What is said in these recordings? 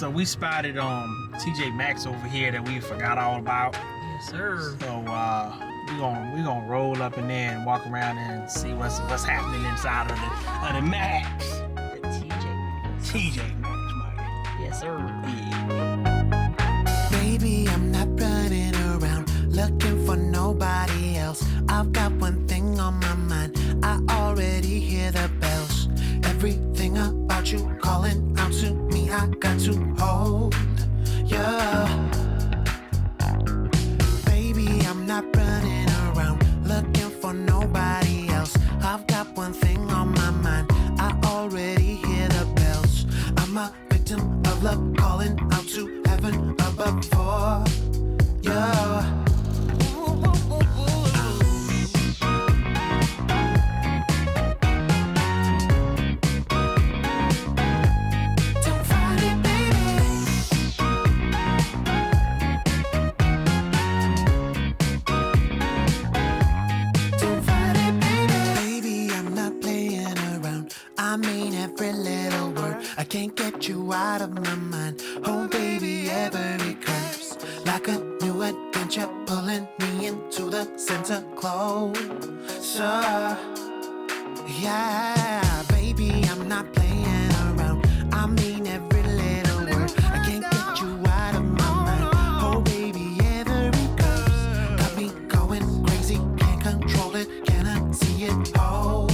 So we spotted TJMAXX over here that we forgot all about. Yes, sir. So we gonna roll up in there and walk around and see what's happening inside of the Max. The TJMAXX. TJMAXX, man. Yes, sir. Yeah. Baby, I'm not running around looking for nobody else. I've got one thing on my mind. I already hear the bells. Everything about you calling out to me. I got to hold ya. Baby, I'm not running around looking for nobody else. I've got one thing on my mind. I already hear the bells. I'm a victim of love calling out to heaven above for ya. I can't get you out of my mind. Oh, baby, every curve's like a new adventure, pulling me into the center closer. Yeah, baby, I'm not playing around. I mean every little word. I can't get you out of my mind. Oh, baby, every curve's got me going crazy. Can't control it, cannot see it all.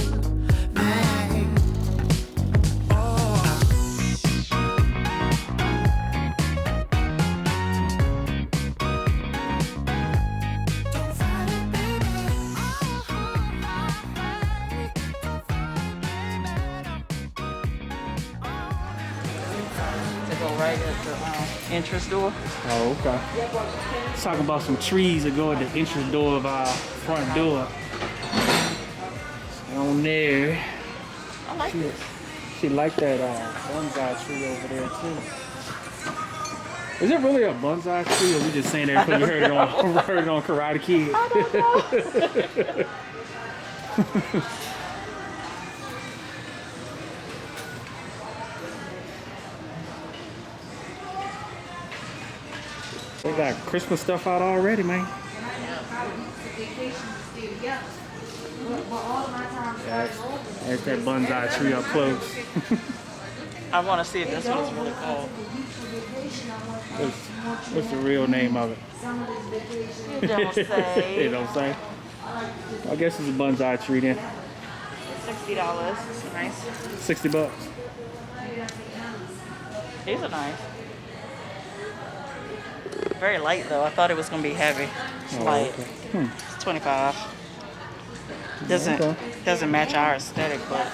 Right at the entrance door. Oh, okay. Let's talk about some trees that go at the entrance door of our front door. On there. I like this. She liked that bonsai tree over there too. Is it really a bonsai tree, or we just saying that because we heard it on Karate Kid? I don't know. They got Christmas stuff out already, man. There's that bonsai tree up close. I want to see if this one's really cool. What's the real name of it? It don't say. It don't say. I guess it's a bonsai tree then. $60. Nice. $60. These are nice. Very light though. I thought it was gonna be heavy. It's light. Okay. It's $25. Doesn't match our aesthetic, but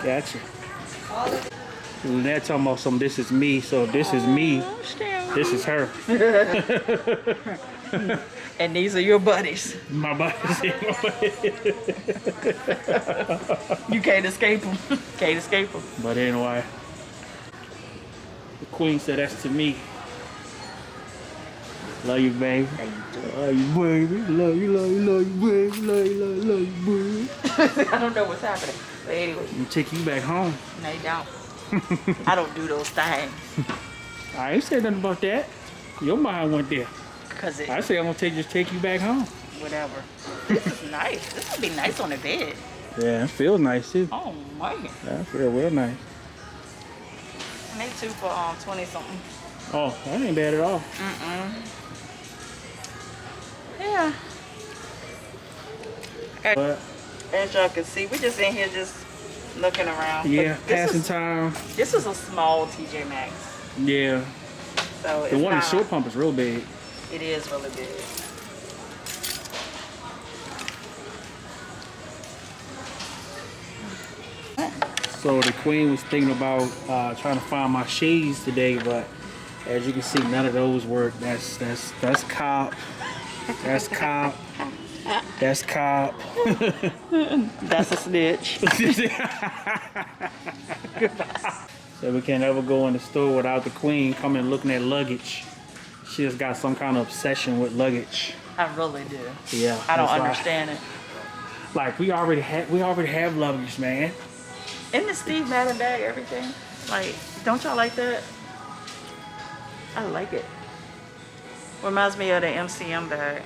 Gotcha. And they're talking about some this is me, so this is me. This is her. And these are your buddies. My buddies. You can't escape them. Can't escape them. But anyway, the queen said that's to me. Love you, baby. Love you, baby. Love you, baby. Love you, baby. I don't know what's happening. But anyway. I'm take you back home. No, you don't. I don't do those things. I ain't said nothing about that. Your mind went there. Cause I say I'm gonna just take you back home. Whatever. This is nice. This would be nice on the bed. Yeah, it feels nice too. Oh man. Yeah, it feels real nice. And they two for 20 something. Oh, that ain't bad at all. Yeah. But As y'all can see, we just in here just looking around. yeah, But this passing time. This is a small TJMAXX. Yeah. So The one in Short Pump is real big. It is really big. So the queen was thinking about trying to find my shades today, but as you can see, none of those work. That's cop. That's cop. That's cop. That's a snitch. So we can't ever go in the store without the queen coming looking at luggage. She just got some kind of obsession with luggage. I really do. Yeah. I don't that's why. understand it. Like we already have luggage, man. Isn't the Steve Madden bag everything? Like, don't y'all like that? I like it. Reminds me of the MCM bag.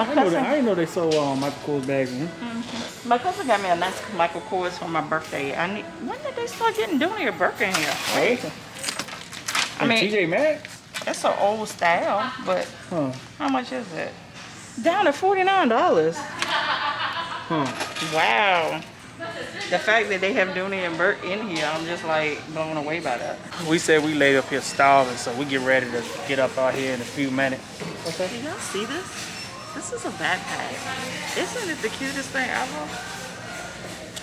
I didn't know they sold Michael Kors bags. My cousin got me a nice Michael Kors for my birthday. When did they start getting Dooney or Birkin here? Wait. I mean, TJMAXX? it's an old style, but how much is it? Down to $49. Wow. The fact that they have Dooney and Burt in here, I'm just like blown away by that. We said we laid up here starving, so we get ready to get up out here in a few minutes. Okay. Do y'all see this? This is a backpack. Isn't it the cutest thing ever?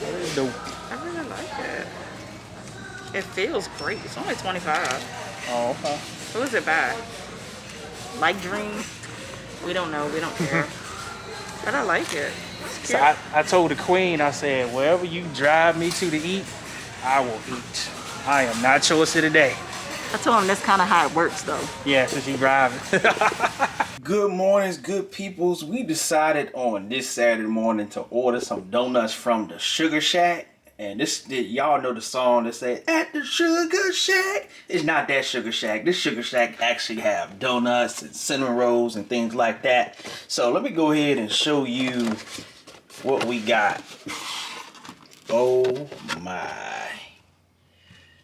I really like it. It feels great. It's only $25. Oh, okay. Who is it by? Like Dream? We don't know. We don't care. But I like it. So I told the queen, I said, wherever you drive me to eat, I will eat. I am not yours today. I told him that's kind of how it works, though. Yeah, since you driving. Good mornings, good peoples. We decided on this Saturday morning to order some donuts from the Sugar Shack. And y'all know the song that says, at the Sugar Shack. It's not that Sugar Shack. This Sugar Shack actually have donuts and cinnamon rolls and things like that. So let me go ahead and show you what we got. Oh my.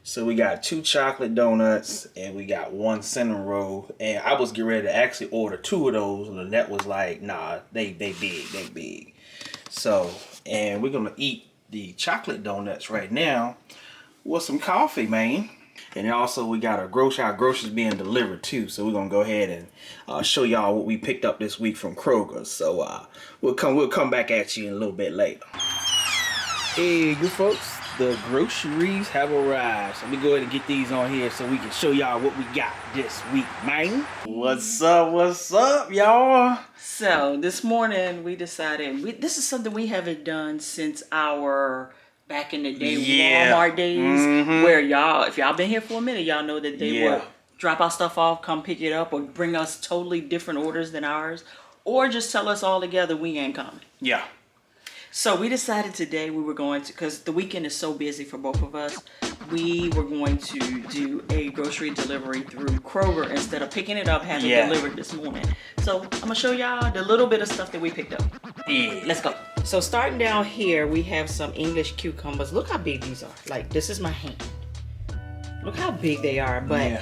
So we got 2 chocolate donuts and we got 1 cinnamon roll. And I was getting ready to actually order 2 of those. And Lynette was like, nah, they big. So, and we're gonna eat the chocolate donuts right now with some coffee, man. And also we got our groceries being delivered too. So we're gonna go ahead and show y'all what we picked up this week from Kroger. So we'll come back at you in a little bit later. Hey, good folks, the groceries have arrived. So let me go ahead and get these on here so we can show y'all what we got this week, man. What's up, y'all? So this morning we decided this is something we haven't done since our back in the day Walmart days, where y'all, if y'all been here for a minute, y'all know that they would drop our stuff off, come pick it up, or bring us totally different orders than ours, or just tell us all together we ain't coming. Yeah. So we decided today we were going to, because the weekend is so busy for both of us, we were going to do a grocery delivery through Kroger instead of picking it up, having it delivered this morning. So I'm going to show y'all the little bit of stuff that we picked up. Yeah. Let's go. So starting down here, we have some English cucumbers. Look how big these are. Like, this is my hand. Look how big they are. But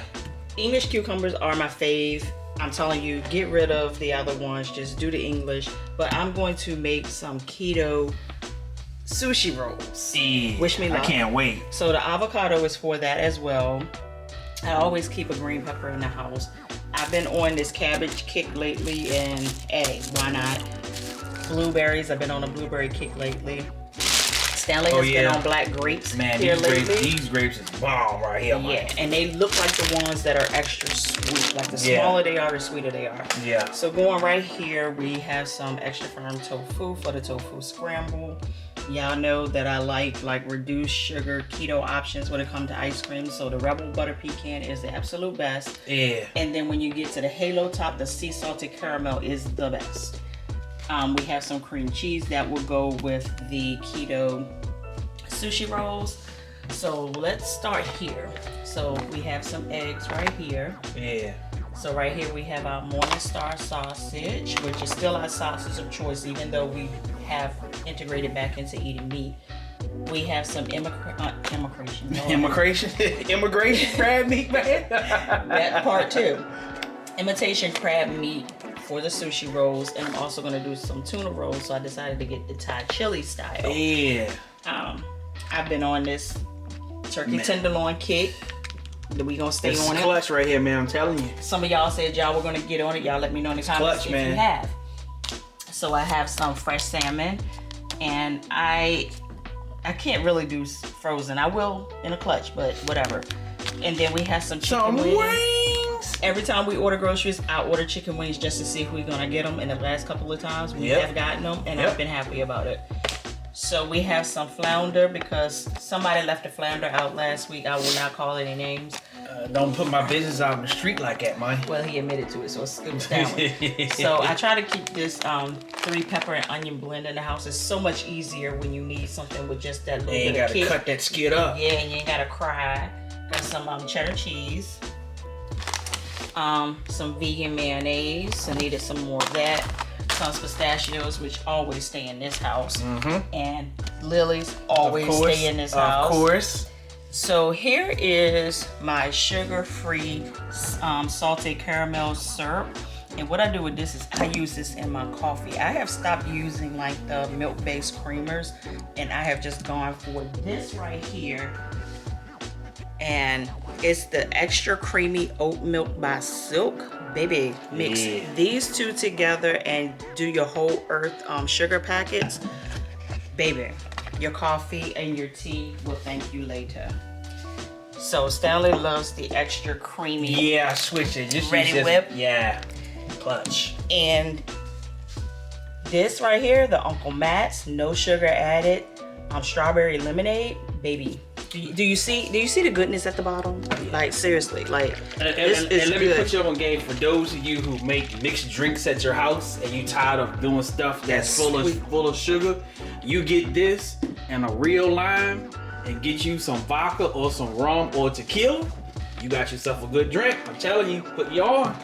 English cucumbers are my fave. I'm telling you, get rid of the other ones. Just do the English. But I'm going to make some keto sushi rolls. Wish me luck. I can't wait. So the avocado is for that as well. I always keep a green pepper in the house. I've been on this cabbage kick lately, and hey, why not? Blueberries, I've been on a blueberry kick lately. Stanley has been on black grapes here lately. These grapes is bomb right here, man. Yeah, and they look like the ones that are extra sweet. Like the smaller they are, the sweeter they are. Yeah. So going right here, we have some extra firm tofu for the tofu scramble. Y'all know that I like reduced sugar keto options when it comes to ice cream. So the Rebel Butter Pecan is the absolute best. Yeah. And then when you get to the Halo Top, the sea salted caramel is the best. We have some cream cheese that will go with the keto sushi rolls. So let's start here. So we have some eggs right here. Yeah. So right here we have our Morningstar sausage, which is still our sausage of choice, even though we have integrated back into eating meat. We have some immigration crab meat, man. That part too. Imitation crab meat for the sushi rolls, and I'm also gonna do some tuna rolls. So I decided to get the Thai chili style. Yeah. I've been on this turkey tenderloin kick. We gonna stay on it. It's clutch right here, man. I'm telling you. Some of y'all said y'all were gonna get on it. Y'all let me know in the comments if you have. So I have some fresh salmon, and I can't really do frozen. I will in a clutch, but whatever. And then we have some chicken wings. Every time we order groceries, I order chicken wings just to see if we're gonna get them. And the last couple of times we have gotten them, and I've been happy about it. So we have some flounder because somebody left a flounder out last week. I will not call any names. Don't put my business out in the street like that, man. Well, he admitted to it, so it was that one. So I try to keep this 3 pepper and onion blend in the house. It's so much easier when you need something with just that little bit of kick. You ain't gotta cut that skid up. Yeah, and you ain't gotta cry. Got some cheddar cheese. Some vegan mayonnaise. I needed some more of that. Some pistachios, which always stay in this house. Mm-hmm. And lilies always stay in this house. Of course. So here is my sugar-free salted caramel syrup. And what I do with this is I use this in my coffee. I have stopped using like the milk-based creamers, and I have just gone for this right here. And it's the extra creamy oat milk by Silk. Baby, mix these two together and do your whole earth sugar packets. Baby, your coffee and your tea will thank you later. So Stanley loves the extra creamy. Yeah, I switched it. Just Ready Whip. Yeah, clutch. And this right here, the Uncle Matt's, no sugar added, strawberry lemonade, baby. Do you see the goodness at the bottom? Like seriously, like this is let good. me put you up on game for those of you who make mixed drinks at your house and you tired of doing stuff that's full of sugar. You get this and a real lime and get you some vodka or some rum or tequila. You got yourself a good drink. I'm telling you, put you on.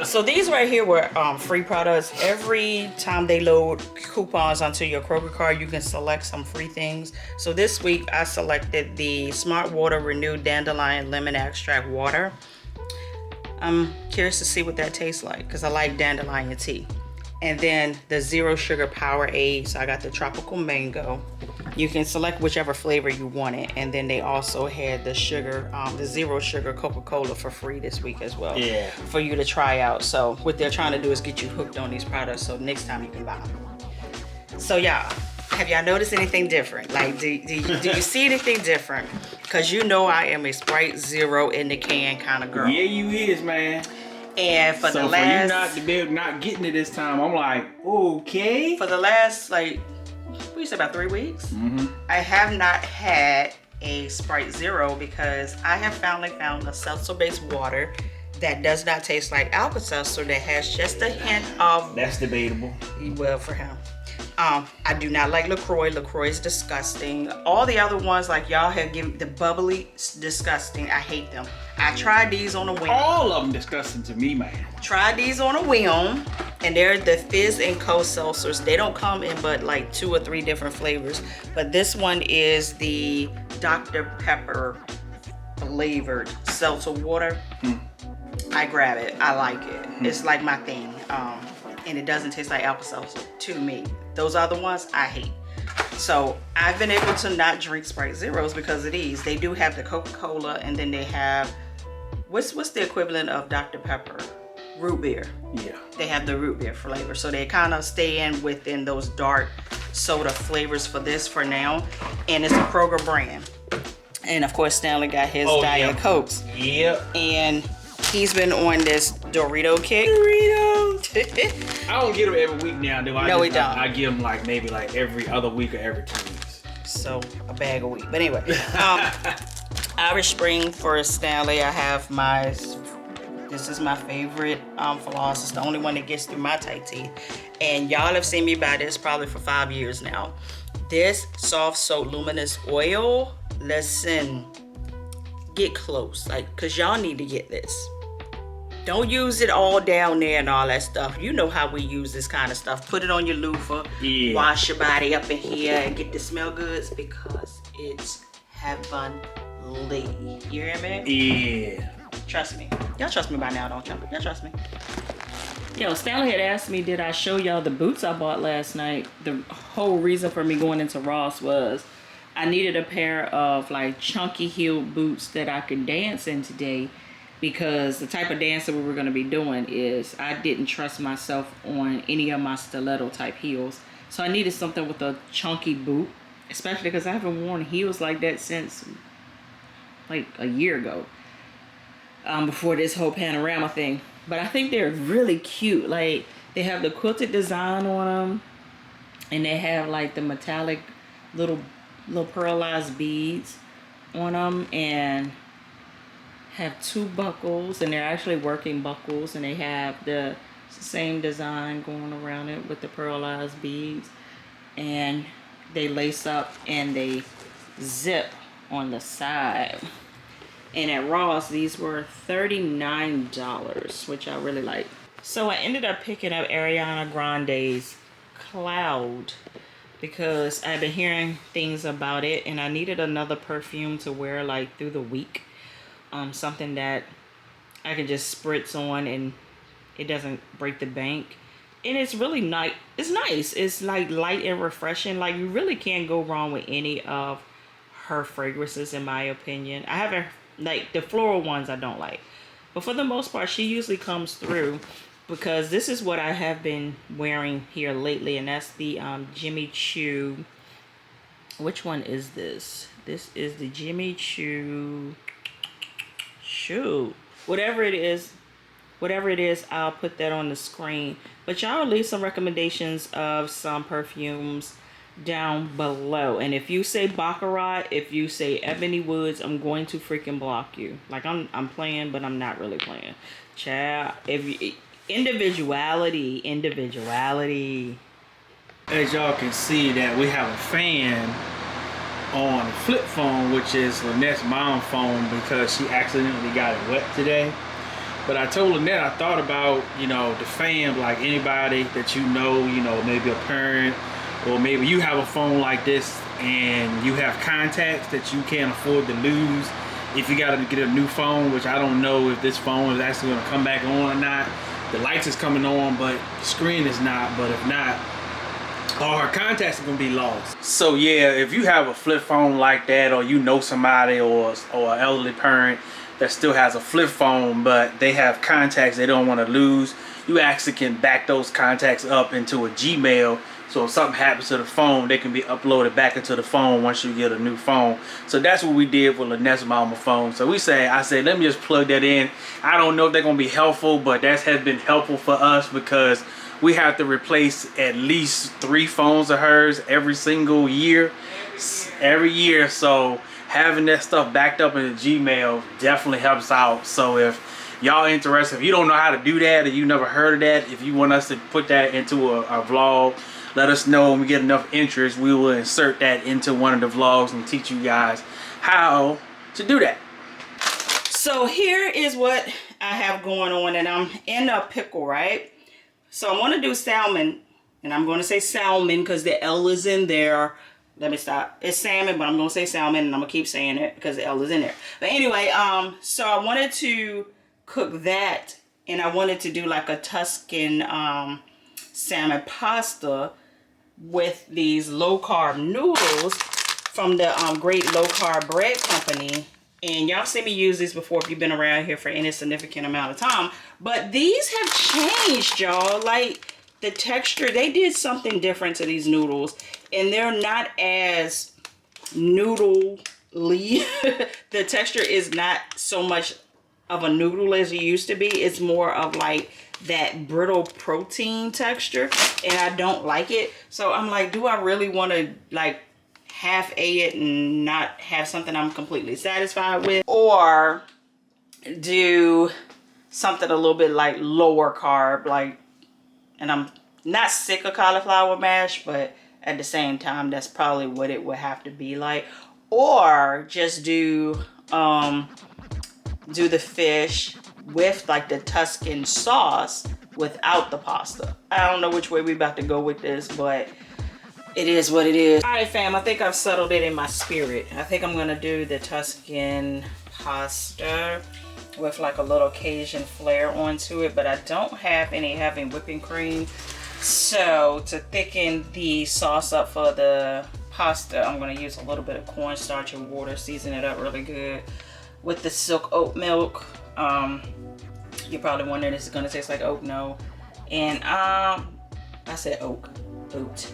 So these right here were free products. Every time they load coupons onto your Kroger card, you can select some free things. So this week I selected the Smart Water Renewed Dandelion Lemon Extract Water. I'm curious to see what that tastes like because I like dandelion tea. And then the Zero Sugar Powerade. So I got the Tropical Mango. You can select whichever flavor you wanted. And then they also had the sugar, the Zero Sugar Coca-Cola for free this week as well. Yeah. For you to try out. So what they're trying to do is get you hooked on these products so next time you can buy them. So y'all, have y'all noticed anything different? Like, do you see anything different? Because you know I am a Sprite Zero in the can kind of girl. Yeah, you is, man. And for the last... for you not getting it this time, I'm like, okay. For the last, like, what you say, about 3 weeks? Mm-hmm. I have not had a Sprite Zero because I have finally found a seltzer-based water that does not taste like Alka-Seltzer, that has just a hint of... That's debatable. Well, for him. I do not like LaCroix. LaCroix is disgusting. All the other ones, like y'all have given, the bubbly, disgusting. I hate them. I tried these on a whim. All of them disgusting to me, man. Tried these on a whim, and they're the Fizz and Co seltzers. They don't come in but like 2 or 3 different flavors. But this one is the Dr. Pepper flavored seltzer water. I grab it. I like it. It's like my thing. And it doesn't taste like Alka-Seltzer to me. Those other ones I hate. So I've been able to not drink Sprite Zeros because of these. They do have the Coca-Cola, and then they have what's the equivalent of Dr. Pepper? Root beer. Yeah. They have the root beer flavor. So they kind of stay within those dark soda flavors for this for now. And it's a Kroger brand. And of course Stanley got his Diet Cokes. Yep. And he's been on this Dorito kick. Doritos. I don't get them every week now, do I? No, we don't. I get them like maybe like every other week or every 2 weeks. So a bag a week. But anyway, Irish Spring for Stanley. I have this is my favorite floss. It's the only one that gets through my tight teeth. And y'all have seen me buy this probably for 5 years now. This soft soap luminous oil. Listen, get close, like, cause y'all need to get this. Don't use it all down there and all that stuff. You know how we use this kind of stuff. Put it on your loofah, wash your body up in here, and get the smell goods because it's heavenly. You hear me? Yeah. Trust me. Y'all trust me by now, don't y'all? Y'all trust me. Yo, Stanley had asked me, did I show y'all the boots I bought last night? The whole reason for me going into Ross was I needed a pair of like chunky heeled boots that I could dance in today, because the type of dance that we were going to be doing is I didn't trust myself on any of my stiletto type heels. So I needed something with a chunky boot, especially because I haven't worn heels like that since like a year ago, before this whole panorama thing. But I think they're really cute. Like, they have the quilted design on them, and they have like the metallic little pearlized beads on them, and have 2 buckles, and they're actually working buckles, and they have the same design going around it with the pearlized beads, and they lace up and they zip on the side. And at Ross, these were $39, which I really like. So I ended up picking up Ariana Grande's Cloud because I've been hearing things about it, and I needed another perfume to wear like through the week. Something that I can just spritz on and it doesn't break the bank. And it's really nice. It's nice. It's like light and refreshing. Like, you really can't go wrong with any of her fragrances, in my opinion. I haven't, like, the floral ones I don't like. But for the most part, she usually comes through, because this is what I have been wearing here lately. And that's the Jimmy Choo. Which one is this? This is the Jimmy Choo. Shoot. Whatever it is, I'll put that on the screen. But y'all leave some recommendations of some perfumes down below. And if you say Baccarat, if you say Ebony Woods, I'm going to freaking block you. Like, I'm playing, but I'm not really playing. Child, if you, individuality. As y'all can see, that we have a fan on the flip phone, which is Lynette's mom's phone, because she accidentally got it wet today. But I told Lynette, I thought about, you know, the fan, like anybody that you know, maybe a parent, or maybe you have a phone like this and you have contacts that you can't afford to lose if you got to get a new phone, which I don't know if this phone is actually going to come back on or not. The lights is coming on, but the screen is not. But if not, all her contacts are going to be lost. So yeah, if you have a flip phone like that, or you know somebody, or an elderly parent that still has a flip phone, but they have contacts they don't want to lose, you actually can back those contacts up into a Gmail. So if something happens to the phone, they can be uploaded back into the phone once you get a new phone. So that's what we did with Lynette's mama phone. So I said, let me just plug that in. I don't know if they're going to be helpful, but that has been helpful for us, because we have to replace at least 3 phones of hers every single year. Every year. So having that stuff backed up in the Gmail definitely helps out. So if y'all interested, if you don't know how to do that, or you never heard of that, if you want us to put that into a vlog, let us know. When we get enough interest, we will insert that into one of the vlogs and teach you guys how to do that. So here is what I have going on, and I'm in a pickle, right? So I want to do salmon, and I'm going to say salmon because the L is in there. Let me stop. It's salmon, but I'm going to say salmon, and I'm going to keep saying it because the L is in there. But anyway, so I wanted to cook that, and I wanted to do like a Tuscan salmon pasta with these low-carb noodles from the Great Low Carb Bread Company. And y'all seen me use these before if you've been around here for any significant amount of time. But these have changed, y'all. Like, the texture, they did something different to these noodles. And they're not as noodly. The texture is not so much of a noodle as it used to be. It's more of like that brittle protein texture. And I don't like it. So I'm like, do I really want to like half-a it and not have something I'm completely satisfied with, or do something a little bit like lower carb, like, and I'm not sick of cauliflower mash, but at the same time that's probably what it would have to be like, or just do the fish with like the Tuscan sauce without the pasta. I don't know which way we about to go with this, but it is what it is. All right, fam, I think I've settled it in my spirit. I think I'm gonna do the Tuscan pasta with like a little Cajun flair onto it, but I don't have any heavy whipping cream. So to thicken the sauce up for the pasta, I'm gonna use a little bit of cornstarch and water, season it up really good with the silk oat milk. You're probably wondering, this is gonna taste like oat? No. And I said oat.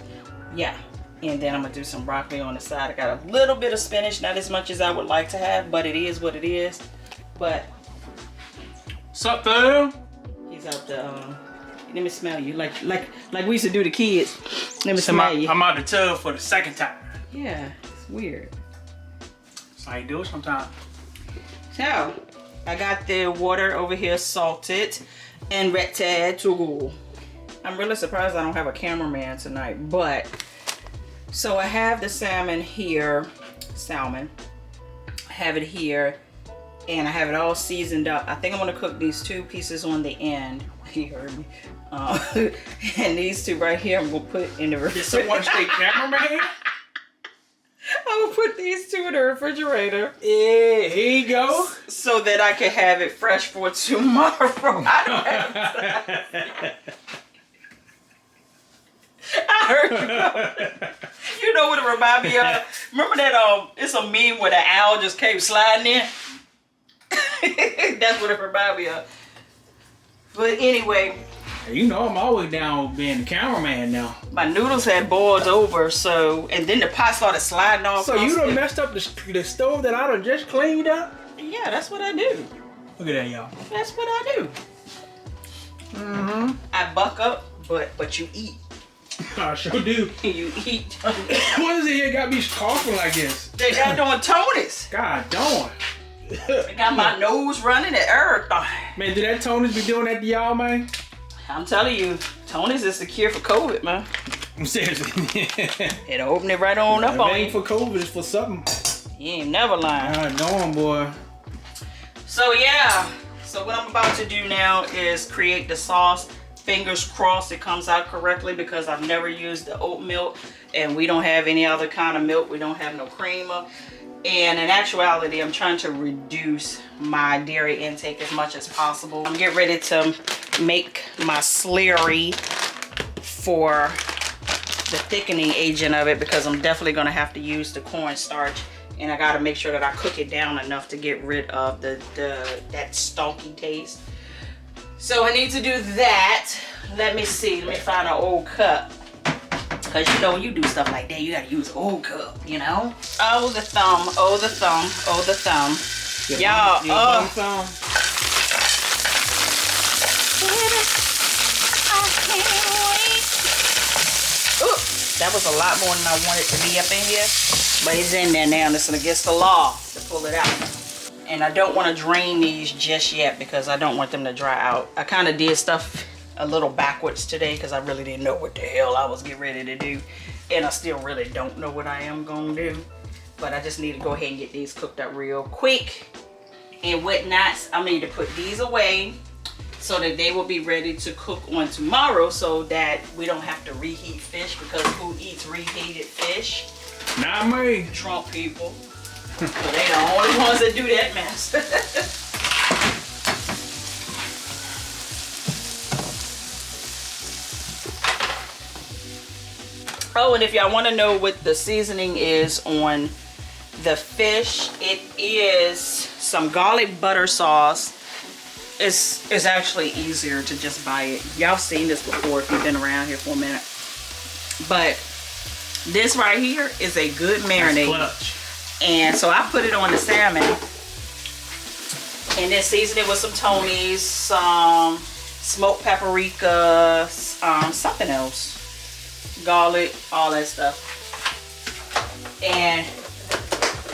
Yeah, and then I'm gonna do some broccoli on the side. I got a little bit of spinach, not as much as I would like to have, but it is what it is. But what's up, fam? he's out the let me smell you, like we used to do the kids. Let me smell you. I'm out the tub for the second time. Yeah, it's weird. That's how you do it sometimes. So I got the water over here salted and ready to go. I'm really surprised I don't have a cameraman tonight, but so I have the salmon here, I have it here, and I have it all seasoned up. I think I'm gonna cook these 2 pieces on the end. He heard me. And these 2 right here, I'm gonna put in the refrigerator. Someone stay cameraman? I'm gonna put these 2 in the refrigerator. Yeah, here you go. So that I can have it fresh for tomorrow. I don't have time. I heard you. You know what it remind me of? Remember that it's a meme where the owl just came sliding in? That's what it remind me of. But anyway. You know I'm always down being the cameraman now. My noodles had boiled over, so, and then the pot started sliding off. So you done messed up the stove that I done just cleaned up? Yeah, that's what I do. Look at that, y'all. That's what I do. I buck up, but you eat. I sure do. You eat. What is it here got me coughing like this? They got doing Tony's. God darn. I got my nose running and everything. Man, did that Tony's be doing that to y'all, man? I'm telling you, Tony's is the cure for COVID, man. I'm seriously. It'll open it right on up If on it ain't you. for COVID, it's for something. You ain't never lying. God darn, boy. So yeah, so what I'm about to do now is create the sauce. Fingers crossed it comes out correctly because I've never used the oat milk and we don't have any other kind of milk. We don't have no creamer. And in actuality, I'm trying to reduce my dairy intake as much as possible. I'm getting ready to make my slurry for the thickening agent of it because I'm definitely going to have to use the cornstarch. And I got to make sure that I cook it down enough to get rid of that stalky taste. So I need to do that. Let me see. Let me find an old cup. Because you know when you do stuff like that, you got to use an old cup, you know? Oh, the thumb. Oh, the thumb. Oh, the thumb. Y'all, thumb. Ooh, that was a lot more than I wanted to be up in here. But it's in there now and it's against the law to pull it out. And I don't want to drain these just yet because I don't want them to dry out. I kind of did stuff a little backwards today because I really didn't know what the hell I was getting ready to do. And I still really don't know what I am going to do. But I just need to go ahead and get these cooked up real quick. And whatnot, I need to put these away so that they will be ready to cook on tomorrow so that we don't have to reheat fish because who eats reheated fish? Not me. Trump people. So they the only ones that do that mess. Oh, and if y'all want to know what the seasoning is on the fish, it is some garlic butter sauce. It's actually easier to just buy it. Y'all seen this before if you've been around here for a minute. But this right here is a good marinade. Clutch. And so I put it on the salmon and then season it with some Tony's, some smoked paprika, something else, garlic, all that stuff. And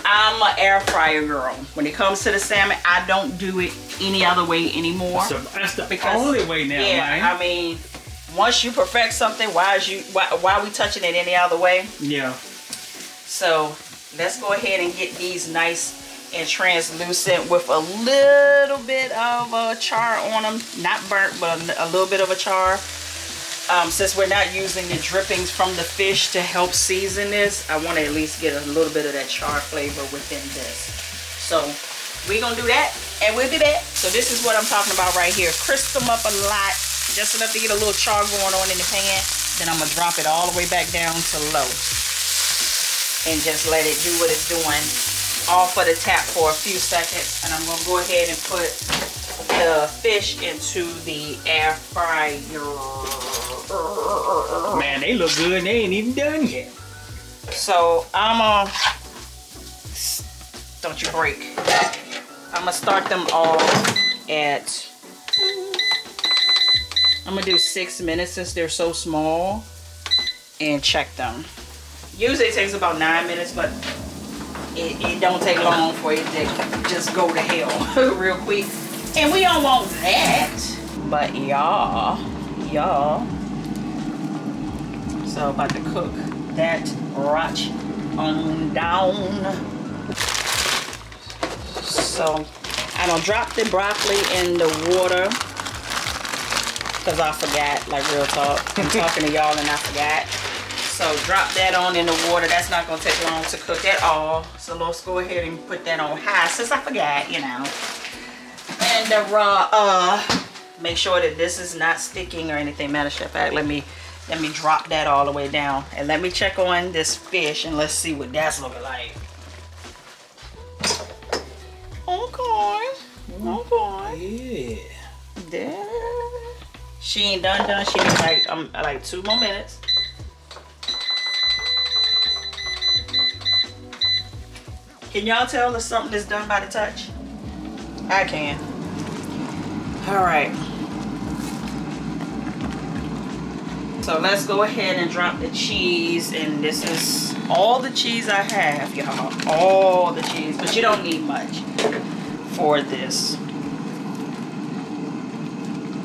I'm an air fryer girl. When it comes to the salmon, I don't do it any other way anymore. So that's the only way now, yeah, man. I mean, once you perfect something, why are we touching it any other way? Yeah. So let's go ahead and get these nice and translucent with a little bit of a char on them. Not burnt, but a little bit of a char. Since we're not using the drippings from the fish to help season this, I want to at least get a little bit of that char flavor within this. So we're going to do that and we'll be back. So this is what I'm talking about right here. Crisp them up a lot, just enough to get a little char going on in the pan. Then I'm going to drop it all the way back down to low. And just let it do what it's doing off of the tap for a few seconds. And I'm going to go ahead and put the fish into the air fryer. Man, they look good and they ain't even done yet. So I'm gonna, don't you break. I'm gonna start them off at, I'm gonna do 6 minutes since they're so small and check them. Usually it takes about 9 minutes, but it don't take long for it to just go to hell real quick. And we don't want that. But y'all. So about to cook that right on down. So I don't drop the broccoli in the water because I forgot, like real talk. I'm talking to y'all and I forgot. So drop that on in the water. That's not gonna take long to cook at all. So let's go ahead and put that on high since I forgot, you know. And the raw, make sure that this is not sticking or anything. Matter of fact, let me drop that all the way down. And let me check on this fish and let's see what that's looking like. Okay. Yeah. She ain't done. She needs like 2 more minutes. Can y'all tell if something is done by the touch? I can. All right. So let's go ahead and drop the cheese, and this is all the cheese I have, y'all. All the cheese, but you don't need much for this.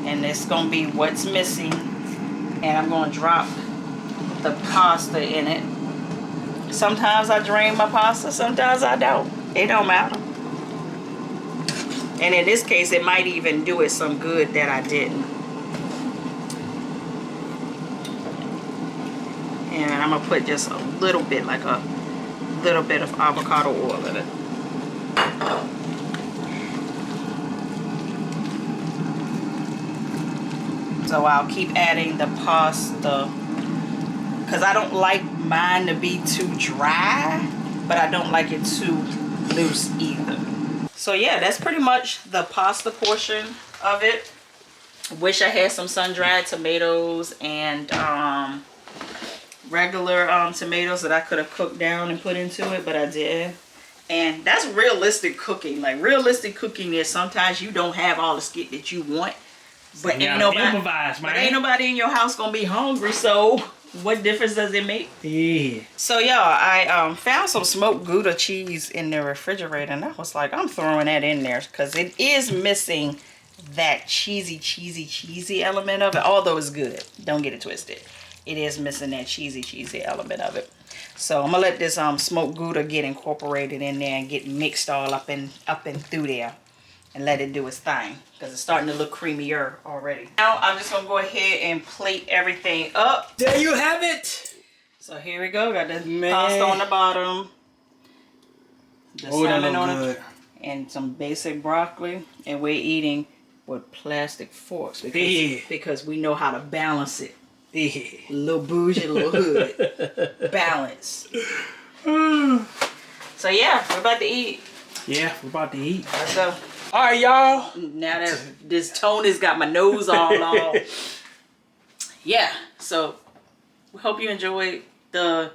And it's gonna be what's missing, and I'm gonna drop the pasta in it. Sometimes I drain my pasta, sometimes I don't. It don't matter. And in this case, it might even do it some good that I didn't. And I'm gonna put just a little bit, like a little bit of avocado oil in it. So I'll keep adding the pasta because I don't like mine to be too dry, but I don't like it too loose either. So yeah, that's pretty much the pasta portion of it. Wish I had some sun-dried tomatoes and regular tomatoes that I could have cooked down and put into it, but I didn't. And that's realistic cooking. Like, realistic cooking is sometimes you don't have all the skit that you want, but ain't nobody in your house gonna be hungry, so what difference does it make? Yeah. So y'all, I found some smoked Gouda cheese in the refrigerator, and I was like, I'm throwing that in there because it is missing that cheesy element of it, although it's good. Don't get it twisted. It is missing that cheesy element of it. So I'm gonna let this smoked Gouda get incorporated in there and get mixed all up and through there, and let it do its thing because it's starting to look creamier already. Now I'm just gonna go ahead and plate everything up. There you have it. So here we go. Got the pasta on the bottom, the salmon on it, and some basic broccoli, and we're eating with plastic forks because we know how to balance it. A little bougie, a little hood. Balance. So yeah, we're about to eat. Yeah, we're about to eat. Let's go. All right, y'all. Now that this tone has got my nose all on. Yeah, so we hope you enjoyed the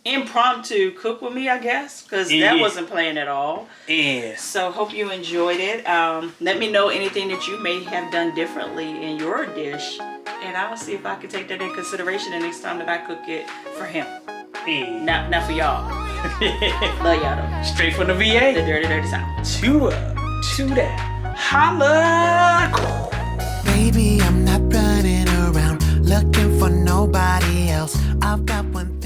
impromptu cook with me, I guess, because that wasn't planned at all. Yeah. So hope you enjoyed it. Let me know anything that you may have done differently in your dish, and I'll see if I can take that in consideration the next time that I cook it for him. Yeah. Not for y'all. Love y'all though. Straight from the VA. The dirty sound. To that. Holla. Baby, I'm not running around looking for nobody else. I've got one